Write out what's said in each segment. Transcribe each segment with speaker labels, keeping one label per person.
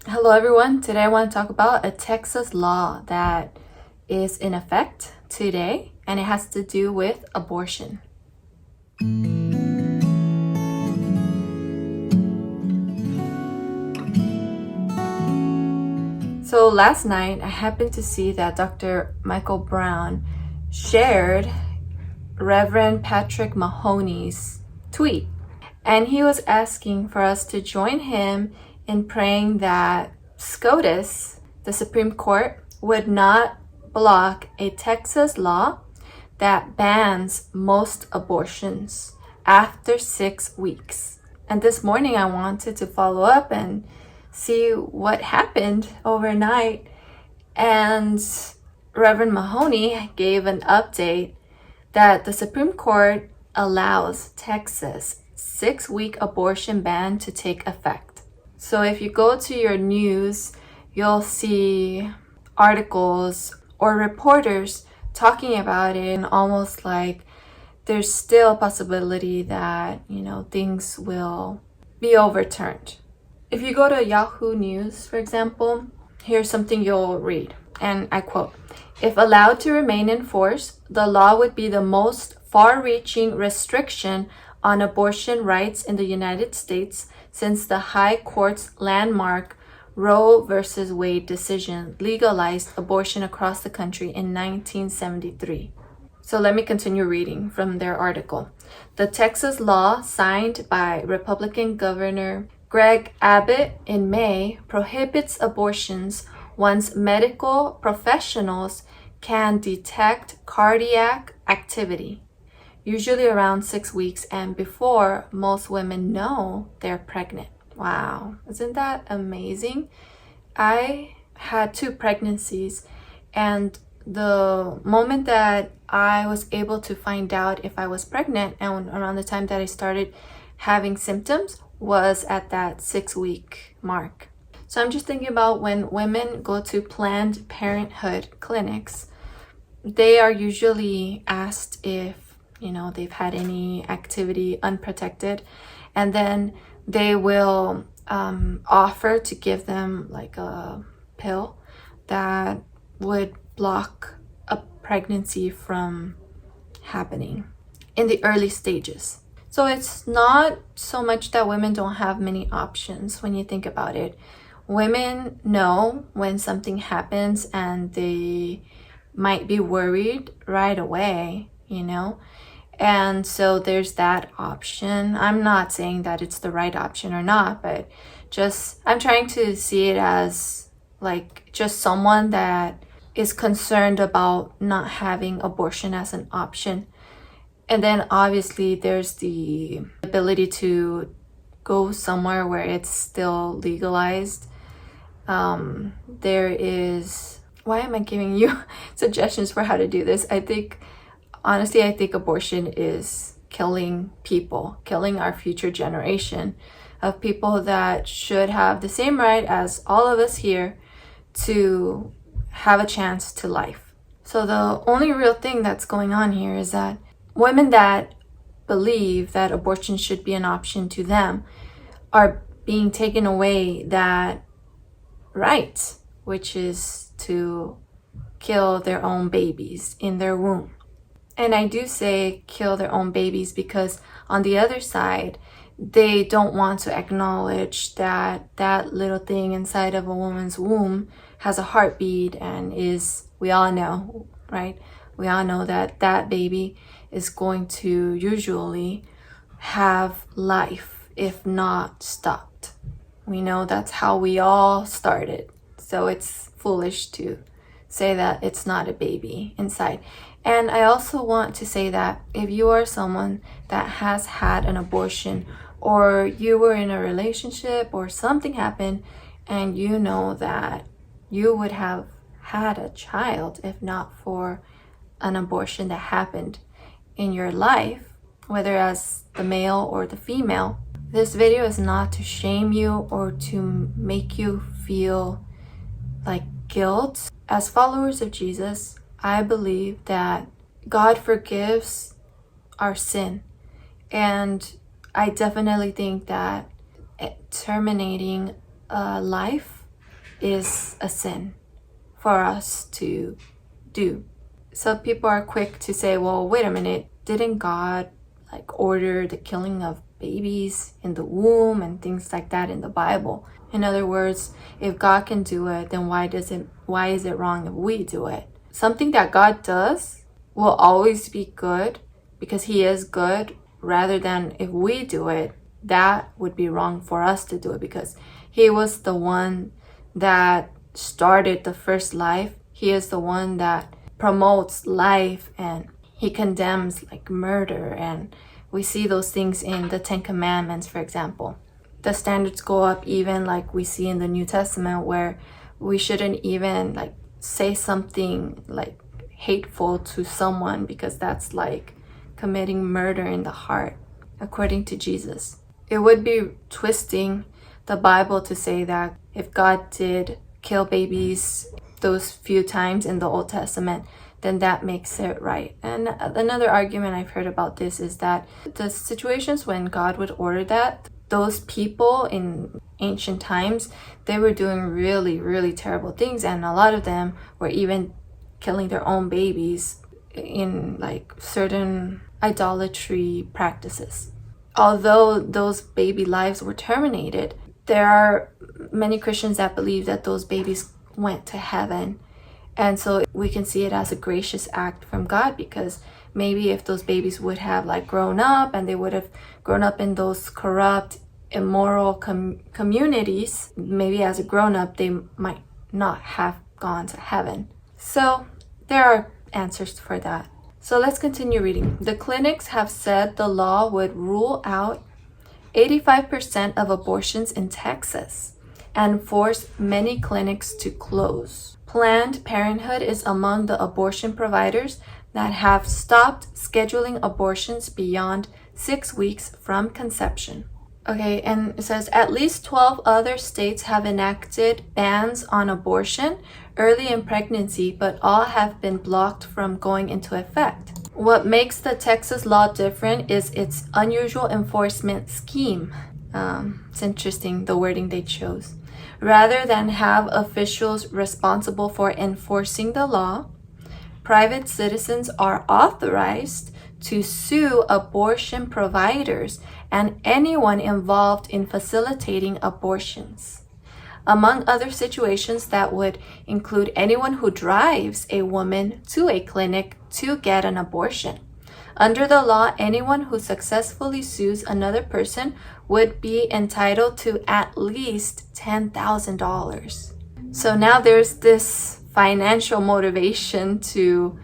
Speaker 1: Hello everyone, today I want to talk about a Texas law that is in effect today, and it has to do with abortion. So last night I happened to see that Dr. Michael Brown shared Reverend Patrick Mahoney's tweet, and he was asking for us to join him in praying that SCOTUS, the Supreme Court, would not block a Texas law that bans most abortions after 6 weeks. And this morning I wanted to follow up and see what happened overnight. And Reverend Mahoney gave an update that the Supreme Court allows Texas 6-week abortion ban to take effect. So if you go to your news, you'll see articles or reporters talking about it, and almost like there's still a possibility that, things will be overturned. If you go to Yahoo News, for example, here's something you'll read, and I quote, "If allowed to remain in force, the law would be the most far-reaching restriction on abortion rights in the United States since the High Court's landmark Roe v. Wade decision legalized abortion across the country in 1973. So let me continue reading from their article. "The Texas law signed by Republican Governor Greg Abbott in May prohibits abortions once medical professionals can detect cardiac activity, usually around 6 weeks and before most women know they're pregnant." Wow, isn't that amazing? I had 2 pregnancies, and the moment that I was able to find out if I was pregnant and around the time that I started having symptoms was at that 6-week mark. So I'm just thinking about when women go to Planned Parenthood clinics, they are usually asked if, they've had any activity unprotected, and then they will offer to give them like a pill that would block a pregnancy from happening in the early stages. So it's not so much that women don't have many options when you think about it. Women know when something happens and they might be worried right away, And so there's that option. I'm not saying that it's the right option or not, but I'm trying to see it as like just someone that is concerned about not having abortion as an option. And then obviously there's the ability to go somewhere where it's still legalized. There is, why am I giving you suggestions for how to do this? I think abortion is killing people, killing our future generation of people that should have the same right as all of us here to have a chance to life. So the only real thing that's going on here is that women that believe that abortion should be an option to them are being taken away that right, which is to kill their own babies in their womb. And I do say kill their own babies because on the other side, they don't want to acknowledge that that little thing inside of a woman's womb has a heartbeat and we all know, right? We all know that that baby is going to usually have life if not stopped. We know that's how we all started. So it's foolish to say that it's not a baby inside. And I also want to say that if you are someone that has had an abortion, or you were in a relationship or something happened and you know that you would have had a child if not for an abortion that happened in your life, whether as the male or the female, this video is not to shame you or to make you feel like guilt. As followers of Jesus, I believe that God forgives our sin, and I definitely think that terminating a life is a sin for us to do. So people are quick to say, well, wait a minute, didn't God like order the killing of babies in the womb and things like that in the Bible? In other words, if God can do it, then why is it wrong if we do it? Something that God does will always be good because he is good, rather than if we do it, that would be wrong for us to do it because he was the one that started the first life. He is the one that promotes life, and he condemns like murder, and we see those things in the Ten Commandments, for example. The standards go up even like we see in the New Testament, where we shouldn't even like say something like hateful to someone because that's like committing murder in the heart, according to Jesus. It would be twisting the Bible to say that if God did kill babies those few times in the Old Testament, then that makes it right. And another argument I've heard about this is that the situations when God would order that, those people in ancient times, they were doing really, really terrible things, and a lot of them were even killing their own babies in like certain idolatry practices. Although those baby lives were terminated, there are many Christians that believe that those babies went to heaven. And so we can see it as a gracious act from God, because maybe if those babies would have like grown up and they would have grown up in those corrupt, immoral communities, maybe as a grown-up they might not have gone to heaven. So there are answers for that. So let's continue reading. The clinics have said the law would rule out 85% of abortions in Texas and force many clinics to close. Planned Parenthood is among the abortion providers that have stopped scheduling abortions beyond 6 weeks from conception. Okay, and it says at least 12 other states have enacted bans on abortion early in pregnancy, but all have been blocked from going into effect. What makes the Texas law different is its unusual enforcement scheme. It's interesting, the wording they chose. Rather than have officials responsible for enforcing the law, private citizens are authorized to sue abortion providers and anyone involved in facilitating abortions. Among other situations, that would include anyone who drives a woman to a clinic to get an abortion. Under the law, anyone who successfully sues another person would be entitled to at least $10,000. So now there's this financial motivation to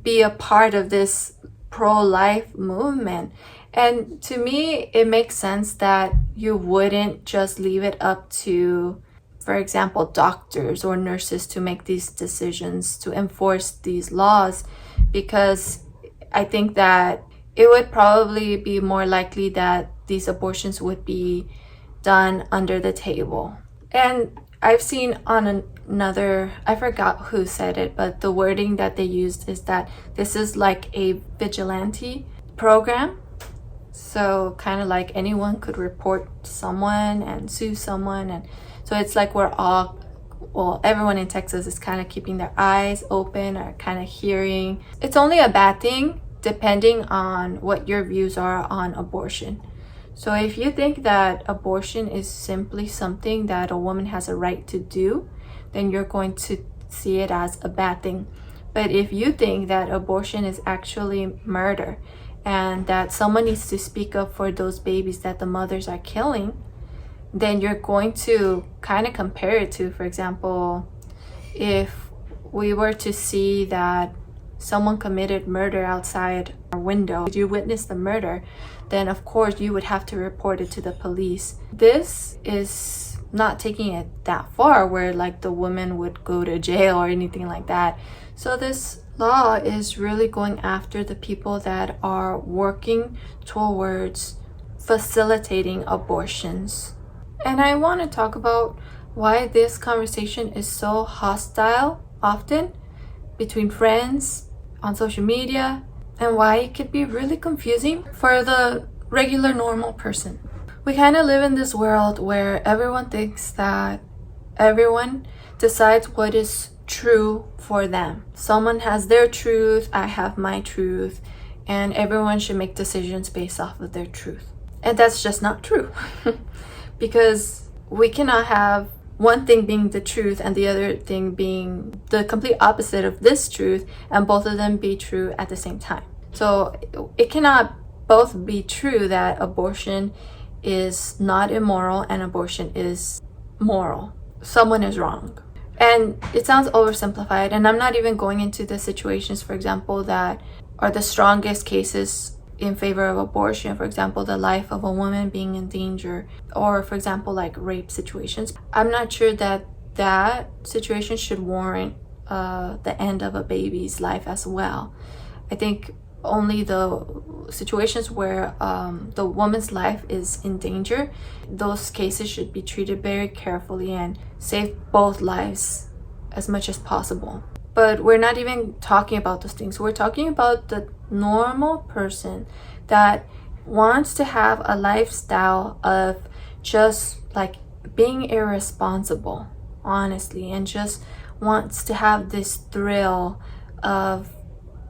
Speaker 1: be a part of this pro-life movement. And to me, it makes sense that you wouldn't just leave it up to, for example, doctors or nurses to make these decisions, to enforce these laws, because I think that it would probably be more likely that these abortions would be done under the table. And I've seen on another, I forgot who said it, but the wording that they used is that this is like a vigilante program. So kind of like anyone could report someone and sue someone. And so it's like everyone in Texas is kind of keeping their eyes open or kind of hearing. It's only a bad thing depending on what your views are on abortion. So if you think that abortion is simply something that a woman has a right to do, then you're going to see it as a bad thing. But if you think that abortion is actually murder and that someone needs to speak up for those babies that the mothers are killing, then you're going to kind of compare it to, for example, if we were to see that someone committed murder outside our window, you witnessed the murder, then of course you would have to report it to the police. This is not taking it that far where like the woman would go to jail or anything like that. So this law is really going after the people that are working towards facilitating abortions. And I want to talk about why this conversation is so hostile often between friends, on social media, and why it could be really confusing for the regular normal person. We kind of live in this world where everyone thinks that Everyone decides what is true for them. Someone has their truth, I have my truth, and everyone should make decisions based off of their truth. And that's just not true. Because we cannot have one thing being the truth and the other thing being the complete opposite of this truth, and both of them be true at the same time. So it cannot both be true that abortion is not immoral and abortion is moral. Someone is wrong. And it sounds oversimplified, and I'm not even going into the situations, for example, that are the strongest cases in favor of abortion. For example, the life of a woman being in danger, or for example, like rape situations. I'm not sure that that situation should warrant the end of a baby's life as well. I think only the situations where the woman's life is in danger, those cases should be treated very carefully and save both lives as much as possible. But we're not even talking about those things. We're talking about the normal person that wants to have a lifestyle of just like being irresponsible, honestly, and just wants to have this thrill of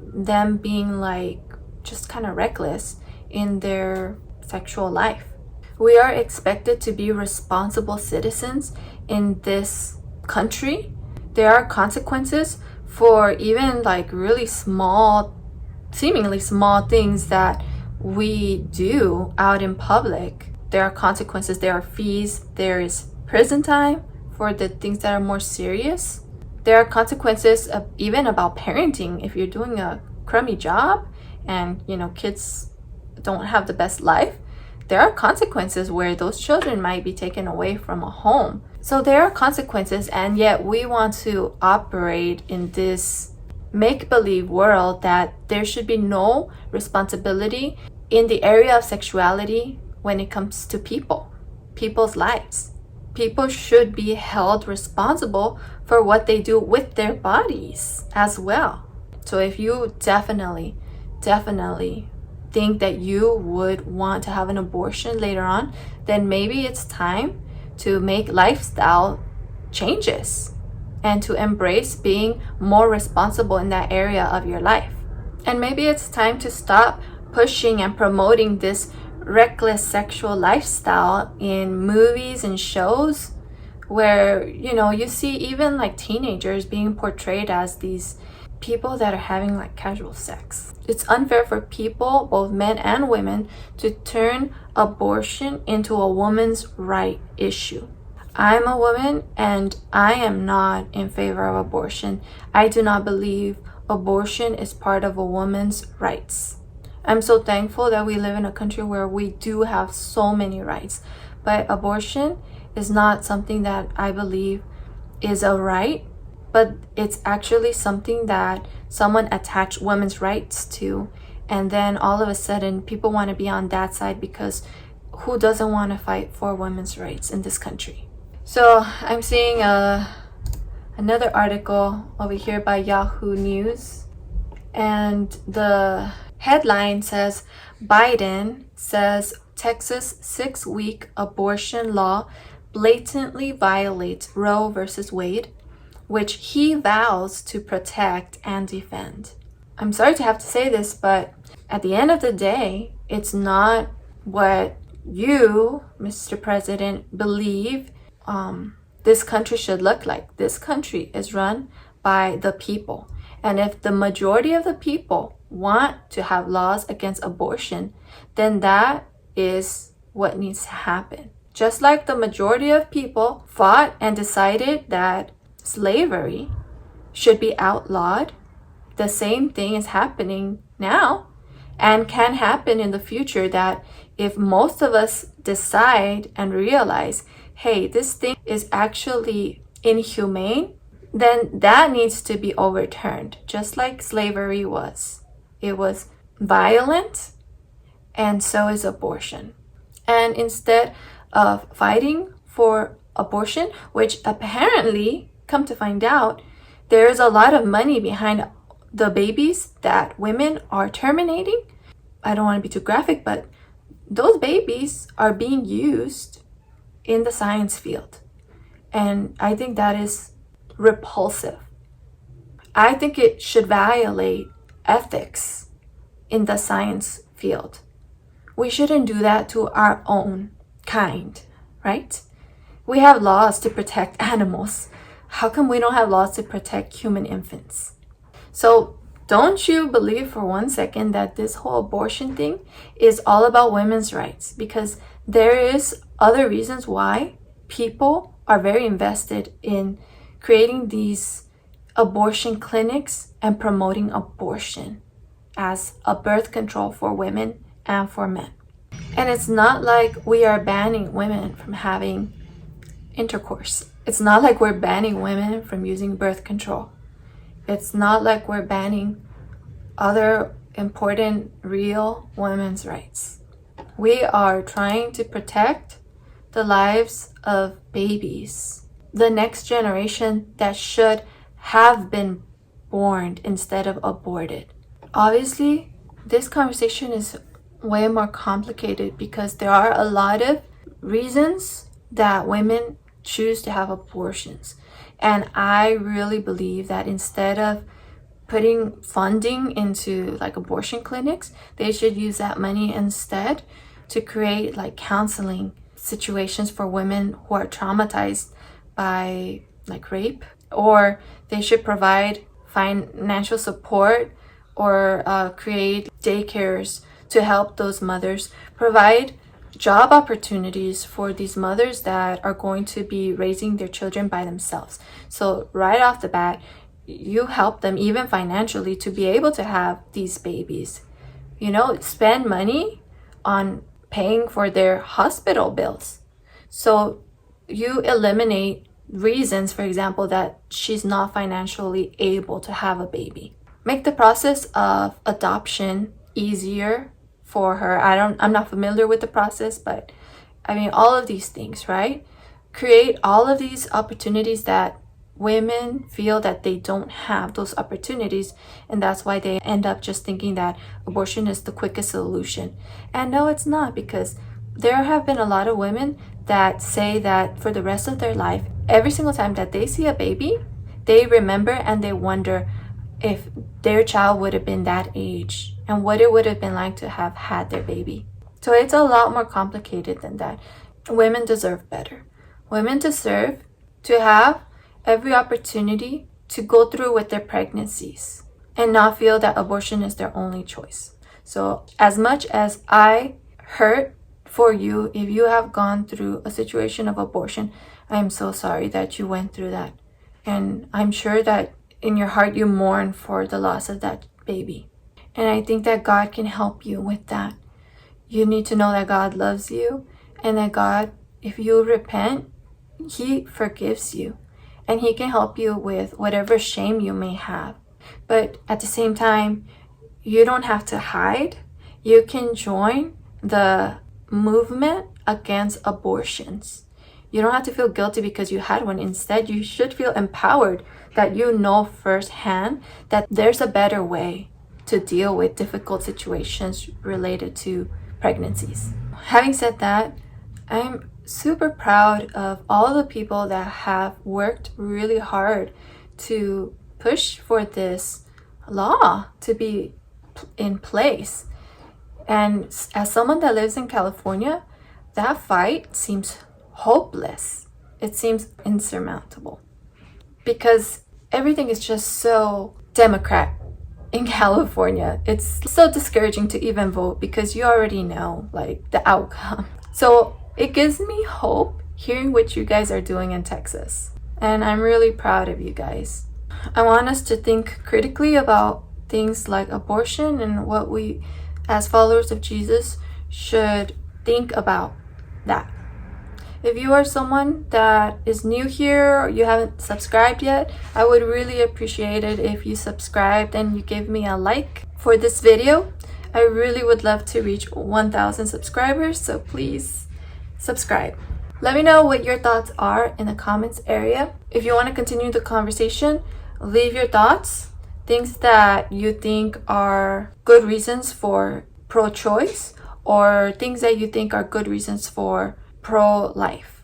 Speaker 1: them being like just kind of reckless in their sexual life. We are expected to be responsible citizens in this country. There are consequences for even like really small, seemingly small things that we do out in public. There are consequences, there are fees, there is prison time for the things that are more serious. There are consequences of even about parenting. If you're doing a crummy job and kids don't have the best life, there are consequences where those children might be taken away from a home. So there are consequences, and yet we want to operate in this make-believe world that there should be no responsibility in the area of sexuality when it comes to people's lives. People should be held responsible for what they do with their bodies as well. So if you definitely think that you would want to have an abortion later on, then maybe it's time to make lifestyle changes and to embrace being more responsible in that area of your life. And maybe it's time to stop pushing and promoting this reckless sexual lifestyle in movies and shows where you see even like teenagers being portrayed as these people that are having like casual sex. It's unfair for people, both men and women, to turn abortion into a woman's right issue. I'm a woman and I am not in favor of abortion. I do not believe abortion is part of a woman's rights. I'm so thankful that we live in a country where we do have so many rights, but abortion is not something that I believe is a right, but it's actually something that someone attached women's rights to, and then all of a sudden people want to be on that side, because who doesn't want to fight for women's rights in this country? So I'm seeing another article over here by Yahoo News, and the headline says, Biden says Texas 6-week abortion law blatantly violates Roe versus Wade, which he vows to protect and defend. I'm sorry to have to say this, but at the end of the day, it's not what you, Mr. President, believe this country should look like. This country is run by the people. And if the majority of the people want to have laws against abortion, then that is what needs to happen. Just like the majority of people fought and decided that slavery should be outlawed, the same thing is happening now and can happen in the future, that if most of us decide and realize, hey, this thing is actually inhumane, then that needs to be overturned, just like slavery was. It was violent, and so is abortion. And instead of fighting for abortion, which apparently, come to find out, there is a lot of money behind the babies that women are terminating. I don't want to be too graphic, but those babies are being used in the science field. And I think that is repulsive. I think it should violate ethics in the science field. We shouldn't do that to our own kind, right? We have laws to protect animals. How come we don't have laws to protect human infants? So don't you believe for one second that this whole abortion thing is all about women's rights, because there is other reasons why people are very invested in creating these abortion clinics and promoting abortion as a birth control for women and for men. And it's not like we are banning women from having intercourse. It's not like we're banning women from using birth control. It's not like we're banning other important, real women's rights. We are trying to protect the lives of babies, the next generation that should have been born instead of aborted. Obviously, this conversation is way more complicated because there are a lot of reasons that women choose to have abortions. And I really believe that instead of putting funding into like abortion clinics, they should use that money instead to create like counseling situations for women who are traumatized by like rape, or they should provide financial support or create daycares to help those mothers, provide job opportunities for these mothers that are going to be raising their children by themselves. So right off the bat, you help them even financially to be able to have these babies. You know, spend money on paying for their hospital bills. So you eliminate reasons, for example, that she's not financially able to have a baby. Make the process of adoption easier for her. I'm not familiar with the process, but I mean, all of these things, right? Create all of these opportunities that women feel that they don't have those opportunities, and that's why they end up just thinking that abortion is the quickest solution. And no, it's not, because there have been a lot of women that say that for the rest of their life, every single time that they see a baby, they remember and they wonder if their child would have been that age and what it would have been like to have had their baby. So it's a lot more complicated than that. Women deserve better. Women deserve to have every opportunity to go through with their pregnancies and not feel that abortion is their only choice. So as much as I hurt for you if you have gone through a situation of abortion, I am so sorry that you went through that. And I'm sure that in your heart you mourn for the loss of that baby. And I think that God can help you with that. You need to know that God loves you, and that God, if you repent, He forgives you. And He can help you with whatever shame you may have. But at the same time, you don't have to hide. You can join the movement against abortions. You don't have to feel guilty because you had one. Instead, you should feel empowered that you know firsthand that there's a better way to deal with difficult situations related to pregnancies. Having said that, I'm super proud of all the people that have worked really hard to push for this law to be in place. And as someone that lives in California, that fight seems hopeless. It seems insurmountable because everything is just so Democrat in California. It's so discouraging to even vote because you already know like the outcome. So it gives me hope hearing what you guys are doing in Texas. And I'm really proud of you guys. I want us to think critically about things like abortion and what we, as followers of Jesus, should think about that. If you are someone that is new here or you haven't subscribed yet, I would really appreciate it if you subscribed and you give me a like for this video. I really would love to reach 1,000 subscribers, so please subscribe. Let me know what your thoughts are in the comments area. If you want to continue the conversation, leave your thoughts, things that you think are good reasons for pro-choice or things that you think are good reasons for pro-life.